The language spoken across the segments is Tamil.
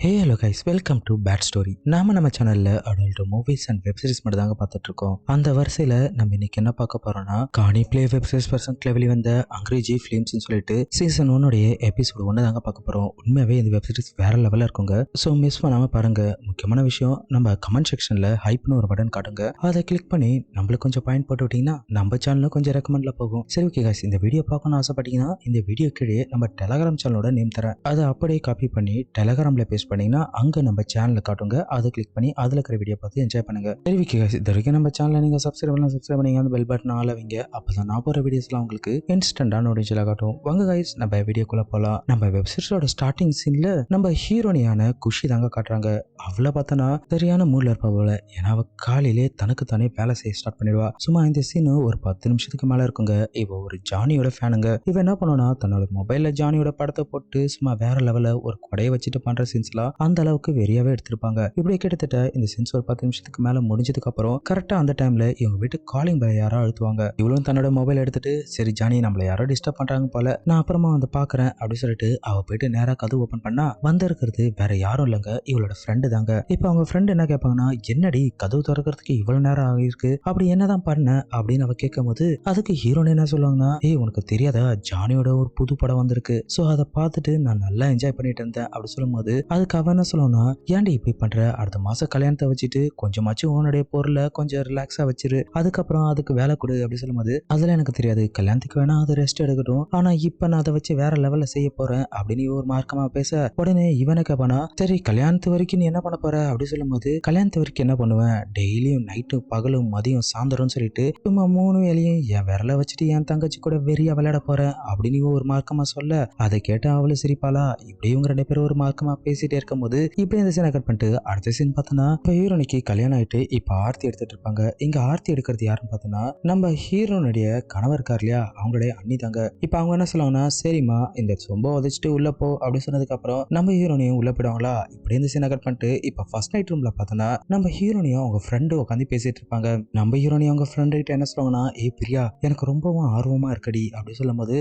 Hey hello guys, welcome to bad story. நம்ம சேனல்ல adult movies and web series மட்டும் தாங்க பார்த்துட்டு இருக்கோம். அந்த வரிசையில நம்ம இன்னைக்கு என்ன பார்க்க போறோம்னா, காணி பிளே வெப் சீரிஸ் பர்சன்ட்ல வெளிவந்த அங்கிரேஜி ஃபிலிம்ஸ் சொல்லிட்டு சீசன் 1 எபிசோட் 1 தாங்க பார்க்க போறோம். உண்மையாவே இந்த வெப் சீரிஸ் வேற லெவல்ல இருக்குங்க. ஸோ மிஸ் பண்ணாம பாருங்க. முக்கியமான விஷயம், நம்ம கமெண்ட் செக்ஷன்ல ஹைப்னு ஒரு பட்டன் காட்டுங்க. அதை கிளிக் பண்ணி நம்மளுக்கு கொஞ்சம் பாயிண்ட் போட்டு விட்டீங்கன்னா நம்ம சேனலும் கொஞ்சம் ரெக்கமெண்ட்ல போகும். சரி ஓகே கைஸ், இந்த வீடியோ பார்க்கணும்னு ஆசைப்பட்டீங்கன்னா இந்த வீடியோ கீழே நம்ம டெலகிராம் சேனலோட நேம் தரேன். அதை அப்படியே காப்பி பண்ணி டெலகிராம்ல பேஸ்ட் பண்ணீங்கன்னா அங்க நம்ம சேனல்ல காட்டுங்க. அதை கிளிக் பண்ணி அதுல இருக்கிற வீடியோ பார்த்து என்ஜாய் பண்ணுங்க. தெரிவிக்க இது வரைக்கும் நம்ம சேனலை நீங்க சப்ஸ்கிரைப் பண்ணி அந்த பெல் பட்டன் ஆல வைங்க. அப்பதான் நான் போற வீடியோஸ்லாம் உங்களுக்கு இன்ஸ்டன்டா நோட்டிஃபிகேஷன் காட்டும். வாங்க கைஸ், நம்ம வீடியோக்குள்ள போலாம். நம்ம வெப் சீரிஸோட ஸ்டார்டிங் சீன்ல நம்ம ஹீரோனியான குஷி தாங்க காட்டுறாங்க. அவளை பார்த்தனா சரியான மூட்ல இருப்பா போல. ஏன்னா அவ காலையிலே தனக்கு தானே வேலை செய்ய ஸ்டார்ட் பண்ணிடுவா. சும்மா இந்த சீன் ஒரு 10 நிமிஷத்துக்கு மேல இருக்குங்க. இவ ஒரு ஜானியோட ஃபேனுங்க. இவ என்ன பண்ணுனா, தன்னோட மொபைல்ல ஜானியோட படத்தை போட்டு சும்மா வேற லெவல்ல ஒரு கொடையை வச்சுட்டு பண்ற சீன்ஸ்லாம் அந்த அளவுக்கு வெறியாவே எடுத்திருப்பாங்க. இப்படி கிட்டத்தட்ட இந்த சீன்ஸ் ஒரு 10 நிமிஷத்துக்கு மேல முடிஞ்சதுக்கு அப்புறம் கரெக்டா அந்த டைம்ல இவங்க வீட்டு காலிங் பெல் யாரோ அழுத்துவாங்க. இவளும் தன்னோட மொபைல் எடுத்துட்டு, சரி ஜானி நம்மள யாரோ டிஸ்டர்ப் பண்றாங்க போல, நான் அப்புறமா வந்து பாக்குறேன் அப்படின்னு சொல்லிட்டு அவ போயிட்டு நேரா கதவு ஓபன் பண்ணா வந்திருக்கிறது வேற யாரும் இல்லைங்க, இவளோட ஃப்ரெண்டு தாங்க. இப்ப அவங்க ஃப்ரெண்டு என்ன கேட்பாங்கன்னா, என்னடி கதவு திறக்கிறதுக்கு இவ்வளவு நேரம் ஆகிருக்கு, அப்படி என்னதான் பண்ண அப்படின்னு அவ கேட்கும் போது அதுக்கு ஹீரோன் என்ன சொல்லுவாங்கன்னா, ஏய் உனக்கு தெரியாதா, ஜானியோட ஒரு புது படம் வந்திருக்கு, சோ அதை பார்த்துட்டு நான் நல்லா என்ஜாய் பண்ணிட்டு இருந்தேன் அப்படி சொல்லும் போது அதுக்கு அவ என்ன சொல்லுவானா, ஏன்டி இப்படி பண்ற, அடுத்த மாசம் கல்யாணத்தை வச்சுட்டு கொஞ்சமாச்சும் உன்னுடைய பொருளை கொஞ்சம் ரிலாக்ஸா வச்சிரு, அதுக்கப்புறம் அதுக்கு வேலை கொடு அப்படி சொல்லும்போது, அதெல்லாம் எனக்கு தெரியாது, கல்யாணத்துக்கு வேணா அது ரெஸ்ட் எடுக்கட்டும், ஆனா இப்ப நான் அதை வச்சு வேற லெவல்ல செய்ய போறேன் அப்படின்னு ஒரு மார்க்கமா பேச, உடனே இவனை கேப்பானா, சரி கல்யாணத்து வரைக்கும் நீ என்ன பண்ண போற அப்படி சொல்லும்போது, கல்யாணத்து வரைக்கும் என்ன பண்ணுவேன், டெய்லியும் நைட்டு பகலும் மதியம் சாயந்தரம் சொல்லிட்டு சும்மா 3 வேலையும் என் விரல வச்சுட்டு என் தங்கச்சி கூட வெறியா விளையாட போறேன் அப்படின்னு ஒரு மார்க்கமா சொல்ல, அதை கேட்டு அவளு சிரிப்பாளா. இப்படி இவங்க 2 பேரும் ஒரு மார்க்கமா பேசிட்டே இருக்கும்போது இப்படி இந்த சீனை கட் பண்ணிட்டு அடுத்த சீன் பார்த்தோன்னா, இப்போ ஹீரோனிக்கு கல்யாணம் ஆயிட்டு இப்போ ஆர்த்தி எடுத்துட்டு இருப்பாங்க. இங்க ஆர்த்தி எடுக்கிறது யாருன்னு பார்த்தோன்னா, நம்ம ஹீரோனுடைய கணவர் இருக்கார் இல்லையா, அவங்களுடைய அண்ணி தாங்க. இப்போ அவங்க என்ன சொல்லுவாங்கன்னா, சரிம்மா இந்த சொம்ப உதச்சிட்டு உள்ள போ அப்படின்னு சொன்னதுக்கு அப்புறம் நம்ம ஹீரோனியும் உள்ள போயிடுவாங்களா. இப்படி இந்த சீனை கட் பண்ணிட்டு இப்போ ஃபர்ஸ்ட் நைட் ரூம்ல பார்த்தோன்னா, நம்ம ஹீரோனியும் அவங்க ஃப்ரெண்டு உட்காந்து பேசிட்டு இருப்பாங்க. நம்ம ஹீரோனியும் அவங்க ஃப்ரெண்டு கிட்ட என்ன சொல்லுவாங்கன்னா, ஏய் பிரியா எனக்கு ரொம்பவும் ஆர்வமா இருக்கடி அப்படி சொல்லும் போது,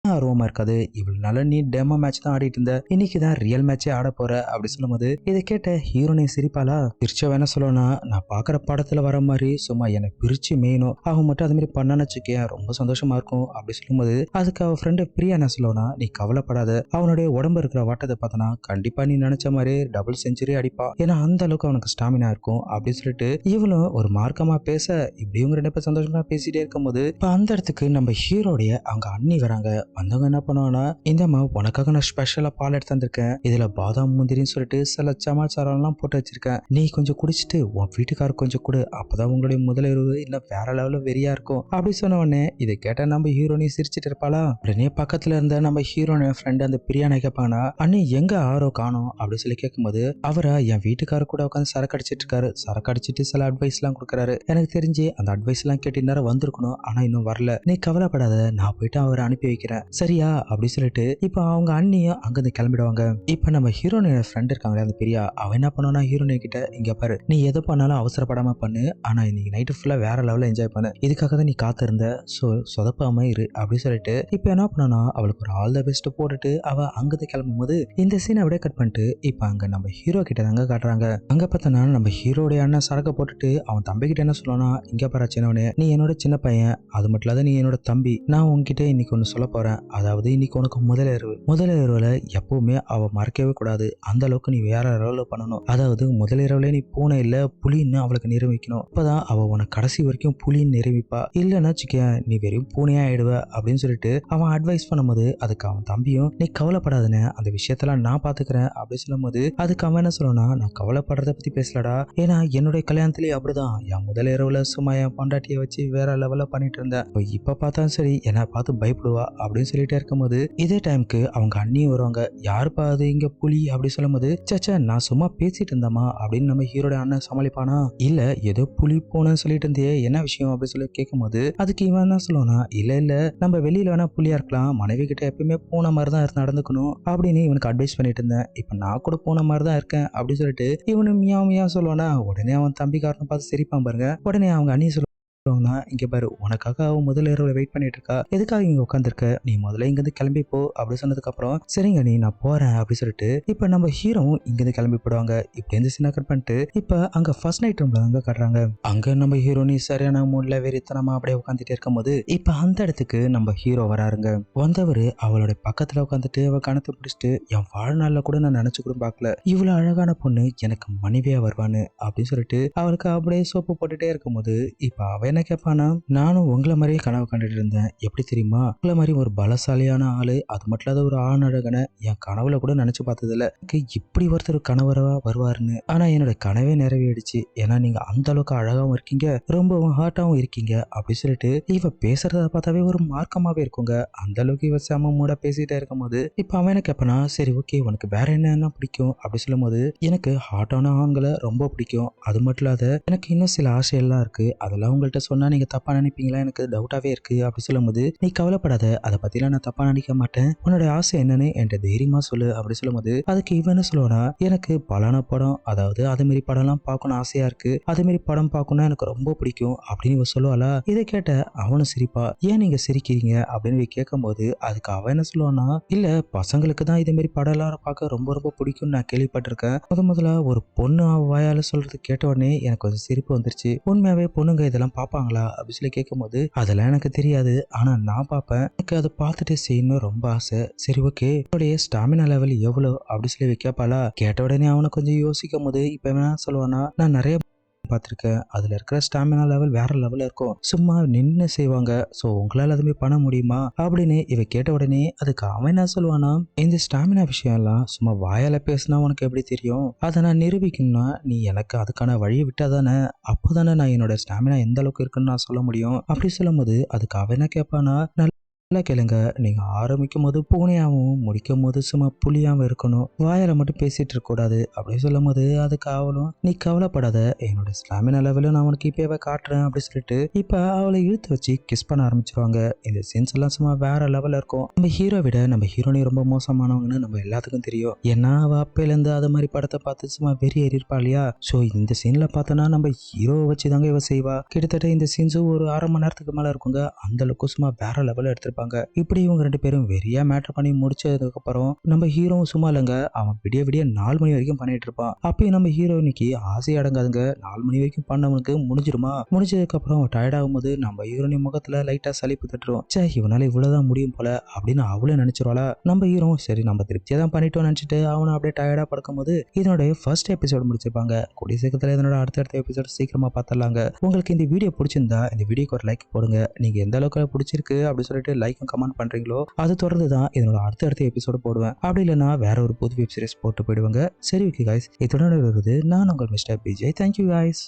ஆர்வமா இருக்காது, இவ்வளவு நாள நீ டெமோ மேட்ச் தான் ஆடிட்டு இருந்த, இன்னைக்கு தான் ரியல் மேட்சே ஆட போற அப்படி சொல்லும் போது இதை கேட்ட ஹீரோனே சிரிப்பாளா. பிரிச்சவ என்ன சொல்லணும்னா, நான் பாக்குற படத்துல வர மாதிரி சும்மா எனக்கு பிரிச்சு மேயணும், அவன் மட்டும் அது மாதிரி பண்ணான்னு வச்சுக்கேன் ரொம்ப சந்தோஷமா இருக்கும் அப்படி சொல்லும்போது அதுக்கு அவ ஃப்ரெண்டு பிரியா என்ன சொல்லணும்னா, நீ கவலைப்படாத, அவனுடைய உடம்பு இருக்கிற வாட்டத்தை பார்த்தனா கண்டிப்பா நீ நினைச்ச மாதிரி டபுள் செஞ்சுரி அடிப்பா, ஏன்னா அந்த அளவுக்கு அவனுக்கு ஸ்டாமினா இருக்கும் அப்படின்னு சொல்லிட்டு இவளும் ஒரு மார்க்கமா பேச, இப்படி இவங்க 2 பேர் சந்தோஷமா பேசிட்டே இருக்கும்போது இப்ப அந்த இடத்துக்கு நம்ம ஹீரோடைய அவங்க அண்ணி வராங்க. வந்தவங்க என்ன பண்ணுவாங்கன்னா, இந்தம்மா உனக்காக நான் ஸ்பெஷலா பால் எடுத்து வந்திருக்கேன், இதுல பாதாம் முந்திரின்னு சொல்லிட்டு சில சமாச்சாரம் எல்லாம் போட்டு வச்சிருக்கேன், நீ கொஞ்சம் குடிச்சிட்டு உன் வீட்டுக்காரருக்கு கொஞ்சம் கொடு, அப்பதான் உங்களுடைய முதலிரவு இன்னும் வேற லெவல்ல வெறியா இருக்கும் அப்படி சொன்ன உடனே இதை கேட்ட நம்ம ஹீரோனி சிரிச்சிட்டு இருப்பாளா. உடனே பக்கத்துல இருந்த நம்ம ஹீரோனி ஃப்ரெண்ட் அந்த பிரியாணி கேட்பானா, அண்ணி எங்க ஆரோ காணோம் அப்படி சொல்லி கேட்கும்போது, அவரை என் வீட்டுக்காரர் கூட உட்காந்து சரக்கு அடிச்சிட்டு இருக்காரு, சரக்கு அடிச்சிட்டு சில அட்வைஸ் எல்லாம் கொடுக்குறாரு, எனக்கு தெரிஞ்சு அந்த அட்வைஸ் எல்லாம் கேட்டு நேரம் வந்திருக்கணும், ஆனா இன்னும் வரல, நீ கவலைப்படாத, நான் போயிட்டு அவரை அனுப்பி வைக்கிறேன் சரியா அப்படி சொல்லிட்டு இப்ப அவங்க அண்ணியும் அங்கிருந்து கிளம்பிடுவாங்க. இப்ப நம்ம ஹீரோனோட ஃப்ரெண்ட் இருக்காங்களே அந்த பிரியா, அவன் என்ன பண்ணுவானா ஹீரோனி கிட்ட, இங்க பாரு நீ எது பண்ணாலும் அவசரப்படாம பண்ணு, ஆனா இன்னைக்கு நைட்டு ஃபுல்லா வேற லெவல்ல என்ஜாய் பண்ணு, இதுக்காக தான் நீ காத்திருந்த, சோ சொதப்பாம இரு அப்படி சொல்லிட்டு இப்ப என்ன பண்ணனா அவளுக்கு ஒரு ஆல் த பெஸ்ட் போட்டுட்டு அவ அங்கிருந்து கிளம்பும் போது இந்த சீனை அப்படியே கட் பண்ணிட்டு இப்ப அங்க நம்ம ஹீரோ கிட்ட தாங்க காட்டுறாங்க. அங்க பார்த்தனா நம்ம ஹீரோடைய அண்ணன் சரக்க போட்டுட்டு அவன் தம்பி கிட்ட என்ன சொல்லனா, இங்க பாரு சின்னவனே, நீ என்னோட சின்ன பையன், அது மட்டும் இல்லாத நீ என்னோட தம்பி, நான் உன்கிட்ட இன்னைக்கு ஒன்னு சொல்ல போறேன், அதாவது இன்னைக்கு உனக்கு முதலிரவுல எப்பவுமே அவ மறக்கவே கூடாது, அந்த அளவுக்கு நீ வேற லெவல்ல பண்ணணும், அதாவது முதலிரவுல நீ பூனை இல்ல புலின்னு அவளுக்கு நிரூபிக்கணும், அப்பதான் அவ உனக்கு கடைசி வரைக்கும் புலின்னு நிரூபிப்பா, இல்லைன்னா நீ வெறும் பூனையா ஆயிடுவ அப்படின்னு சொல்லிட்டு அவன் அட்வைஸ் பண்ணும்போது அதுக்கு அவன் தம்பியும், நீ கவலைப்படாதுன்னு அந்த விஷயத்தெல்லாம் நான் பாத்துக்கிறேன் அப்படி சொல்லும் போது அதுக்கு அவன் என்ன சொல்லணும்னா, நான் கவலைப்படுறத பத்தி பேசலடா, ஏன்னா என்னுடைய கல்யாணத்திலேயே அப்படிதான் என் முதலிரவுல சும்மா என் பொண்டாட்டியை வச்சு வேற லெவல்ல பண்ணிட்டு இருந்தேன், இப்ப பார்த்தா சரி என்னை பார்த்து பயப்படுவா அப்படின்னு சொல்லிட்டே இருக்கும்போது இதே டைமுக்கு அவங்க அண்ணியும் வருவாங்க. யாருப்பா அது இங்க புலி அப்படி சொல்லும் போது, சச்சா நான் சும்மா பேசிட்டு இருந்தேமா அப்படின்னு நம்ம ஹீரோட அண்ணன் சமாளிப்பானா, இல்ல ஏதோ புலி போனன்னு சொல்லிட்டு இருந்தே என்ன விஷயம் அப்படி சொல்லி கேட்கும் போது அதுக்கு இவன் என்ன சொல்லுவானா, இல்ல நம்ம வெளியில வேணா புலியா இருக்கலாம், மனைவி கிட்ட எப்பயுமே பூனை மாதிரி தான் நடந்துக்கணும் அப்படின்னு இவனுக்கு அட்வைஸ் பண்ணிட்டு இருந்தேன், இப்ப நான் கூட பூனை மாதிரி தான் இருக்கேன் அப்படின்னு சொல்லிட்டு இவனு மியா மியா சொல்லுவானா. உடனே அவன் தம்பிக்காரனை பார்த்து சிரிப்பான் பாருங்க. உடனே அவங்க அண்ணி இங்க பாரு உனக்காக அவ முதல் இரவுல வெயிட் பண்ணிட்டு இருக்கா, எதுக்காக இங்க உட்காந்துருக்க, நீ முதல்ல இங்கிருந்து கிளம்பி போ அப்படி சொன்னதுக்கு அப்புறம் சரிங்க நீ நான் போறேன் அப்படி சொல்லிட்டு இப்ப நம்ம ஹீரோவும் இங்கிருந்து கிளம்பி போடுவாங்க. இப்படி இருந்து சின்ன கட் பண்ணிட்டு இப்ப அங்க ஃபர்ஸ்ட் நைட் ரூம்ல அங்க காட்டுறாங்க. அங்க நம்ம ஹீரோ நீ சரியான மூட்ல வெறித்தனமா அப்படியே உட்காந்துட்டே இருக்கும் போது இப்ப அந்த இடத்துக்கு நம்ம ஹீரோ வராருங்க. வந்தவரு அவளோட பக்கத்துல உட்காந்துட்டு அவ கணத்தை பிடிச்சிட்டு என் வாழ்நாள்ல கூட நான் நினைச்சு கூட பார்க்கல இவ்வளவு அழகான பொண்ணு எனக்கு மனைவியா வருவான்னு அப்படின்னு சொல்லிட்டு அவளுக்கு அப்படியே சோப்பு போட்டுட்டே இருக்கும்போது இப்ப அவ என்ன கேட்பானா, நானும் உங்களை மாதிரியே கனவு கண்டுட்டு இருந்தேன், எப்படி தெரியுமா, உங்களை மாதிரி ஒரு பலசாலியான ஆளு, அது மட்டும் இல்லாத ஒரு ஆண் அழகனை என் கனவுல கூட நினைச்சு பார்த்ததில்ல, இப்படி ஒருத்தர் கணவரா வருவாருன்னு. ஆனா என்னோட கனவே நிறைவேறிடுச்சு, ஏன்னா நீங்க அந்த அளவுக்கு அழகாவும் இருக்கீங்க, ரொம்பவும் ஹார்ட்டாவும் இருக்கீங்க அப்படி சொல்லிட்டு இவ பேசுறத பார்த்தாவே ஒரு மார்க்கமாவே இருக்குங்க. அந்த அளவுக்கு இவ செம மூட பேசிட்டே இருக்கும் போது இப்ப அவன் என்ன கேட்பானா, சரி ஓகே உனக்கு வேற என்ன பிடிக்கும் அப்படி சொல்லும் போது எனக்கு ஹார்ட்டான ஆண்களை ரொம்ப பிடிக்கும், அது மட்டும் இல்லாத எனக்கு இன்னும் சில ஆசையெல்லாம் இருக்கு, அதெல்லாம் உங்கள்கிட்ட சொன்னா நீங்க தப்பா நினைப்பீங்களா, எனக்கு டவுட்டாவே இருக்கு அப்படி சொல்லும் போது நீ கவலைப்படாத, அதை பத்திலாம் நான் தப்பா நினைக்க மாட்டேன், உன்னோட ஆசை என்னன்னு என்கிட்ட தைரியமா சொல்லு அப்படி சொல்லும் போது அதுக்கு இவன் என்ன சொல்லுவானா, எனக்கு பலான படம், அதாவது அது மாதிரி படம் எல்லாம் பார்க்கணும் ஆசையா இருக்கு, அது மாதிரி படம் பார்க்கணும்னா எனக்கு ரொம்ப பிடிக்கும் அப்படின்னு இவ சொல்லுவாளா. இதை கேட்ட அவனும் சிரிப்பா, ஏன் நீங்க சிரிக்கிறீங்க அப்படின்னு கேட்கும் போது அதுக்கு அவன் என்ன சொல்லுவானா, இல்ல பசங்களுக்கு தான் இதே மாதிரி படம் எல்லாம் பார்க்க ரொம்ப ரொம்ப பிடிக்கும்னு நான் கேள்விப்பட்டிருக்கேன், முதல்ல ஒரு பொண்ணு அவ வாயால சொல்றது கேட்ட உடனே எனக்கு ஒரு சிரிப்பு வந்துருச்சு, உண்மையாவே பொண்ணுங்க இதெல்லாம் பார்ப்பாங்களா அப்படி சொல்லி கேட்கும்போது அதெல்லாம் எனக்கு தெரியாது, ஆனா நான் பார்ப்பேன், எனக்கு அதை பார்த்துட்டு செய்யணும் ரொம்ப ஆசை, சரி ஓகே உன்னுடைய ஸ்டாமினா லெவல் எவ்வளவு அப்படி சொல்லி கேட்பாளா. கேட்ட உடனே அவனை கொஞ்சம் யோசிக்கும் போது இப்ப என்ன சொல்லுவானா, நான் நிறைய பார்த்துருக்கேன், அதுல இருக்கிற ஸ்டாமினா லெவல் வேற லெவல்ல இருக்கும், சும்மா நின்று செய்வாங்க, சோ உங்களால அதுமே பண்ண முடியுமா அப்படின்னு இவ கேட்ட உடனே அதுக்கு அவன் என்ன சொல்லுவானா, இந்த ஸ்டாமினா விஷயம் எல்லாம் சும்மா வாயால பேசினா உனக்கு எப்படி தெரியும், அதை நான் நிரூபிக்கணும்னா நீ எனக்கு அதுக்கான வழியை விட்டாதானே, அப்போதானே நான் என்னோட ஸ்டாமினா எந்த அளவுக்கு இருக்குன்னு நான் சொல்ல முடியும் அப்படி சொல்லும் போது அதுக்கு அவன் என்ன கேட்பானா, நல்லா கேளுங்க, நீங்க ஆரம்பிக்கும் போது பூனையாவும் முடிக்கும் போது சும்மா புலியாவும் இருக்கணும், வாயால மட்டும் பேசிட்டு இருக்க கூடாது அப்படி சொல்லும் போது அதுக்கு அவளும் நீ கவலைப்படாத, என்னோட ஸ்டாமினா லெவலும் நான் உனக்கு இப்பவே காட்டுறேன் அப்படி சொல்லிட்டு இப்ப அவளை இழுத்து வச்சு கிஸ் பண்ண ஆரம்பிச்சிருவாங்க. இந்த சீன்ஸ் எல்லாம் சும்மா வேற லெவல்ல இருக்கும். நம்ம ஹீரோ விட நம்ம ஹீரோனி ரொம்ப மோசமானவங்கன்னு நம்ம எல்லாத்துக்கும் தெரியும், ஏன்னா அவ அப்பையில இருந்து அது மாதிரி படத்தை பார்த்து சும்மா வெறி ஏறி இருப்பா இல்லையா. சோ இந்த சீன்ல பார்த்தோன்னா நம்ம ஹீரோவை வச்சுதாங்க இவ செய்வா. கிட்டத்தட்ட இந்த சீன்ஸ் ஒரு 1/2 மணி நேரத்துக்கு மேல இருக்குங்க, அந்த அளவுக்கு சும்மா வேற லெவல்ல எடுத்திருப்பாங்க. இப்படி இவங்க 2 பேரும் வெறியா மேட்டர் பண்ணி முடிச்சதுக்கு அப்புறம் நம்ம ஹீரோவும் சும்மா இல்லைங்க, அவன் விடிய விடிய 4 மணி வரைக்கும் பண்ணிட்டு இருப்பான். அப்பயும் நம்ம ஹீரோனிக்கு ஆசை அடங்காதுங்க, 4 மணி வரைக்கும் பண்ணவனுக்கு முடிஞ்சிருமா, முடிஞ்சதுக்கு அப்புறம் டயர்ட் ஆகும்போது நம்ம ஹீரோனி முகத்துல லைட்டா சலிப்பு தட்டுரும், சே இவனால இவ்வளவுதான் முடியும் போல அப்படின்னு அவளும் நினைச்சிருவாளா. நம்ம ஹீரோ சரி நம்ம திருப்தியா தான் பண்ணிட்டோம் நினைச்சிட்டு அவனை அப்படியே டயர்டா படுக்கும் போது இதனுடைய ஃபர்ஸ்ட் எபிசோடு முடிச்சிருப்பாங்க. கூடிய சீக்கிரத்துல இதனோட அடுத்தடுத்த எபிசோட் சீக்கிரமா பார்த்தலாங்க. உங்களுக்கு இந்த வீடியோ பிடிச்சிருந்தா இந்த வீடியோக்கு ஒரு லைக் போடுங்க, நீங்க எந்த அளவுக்கு பிடிச்சிருக்கு அப்படின்னு சொல்லிட்டு லைக் கமெண்ட் பண்றீங்களோ அது தொடர்ந்து தான் இதனோட அடுத்த எபிசோடு போடுவேன், அப்படி இல்லைன்னா வேற ஒரு புது வெப் சீரிஸ் போட்டு போயிடுவாங்க. சரி ஓகே கைஸ், இதோட வருது நான் உங்கள் மிஸ்டர் பிஜே. Thank you guys.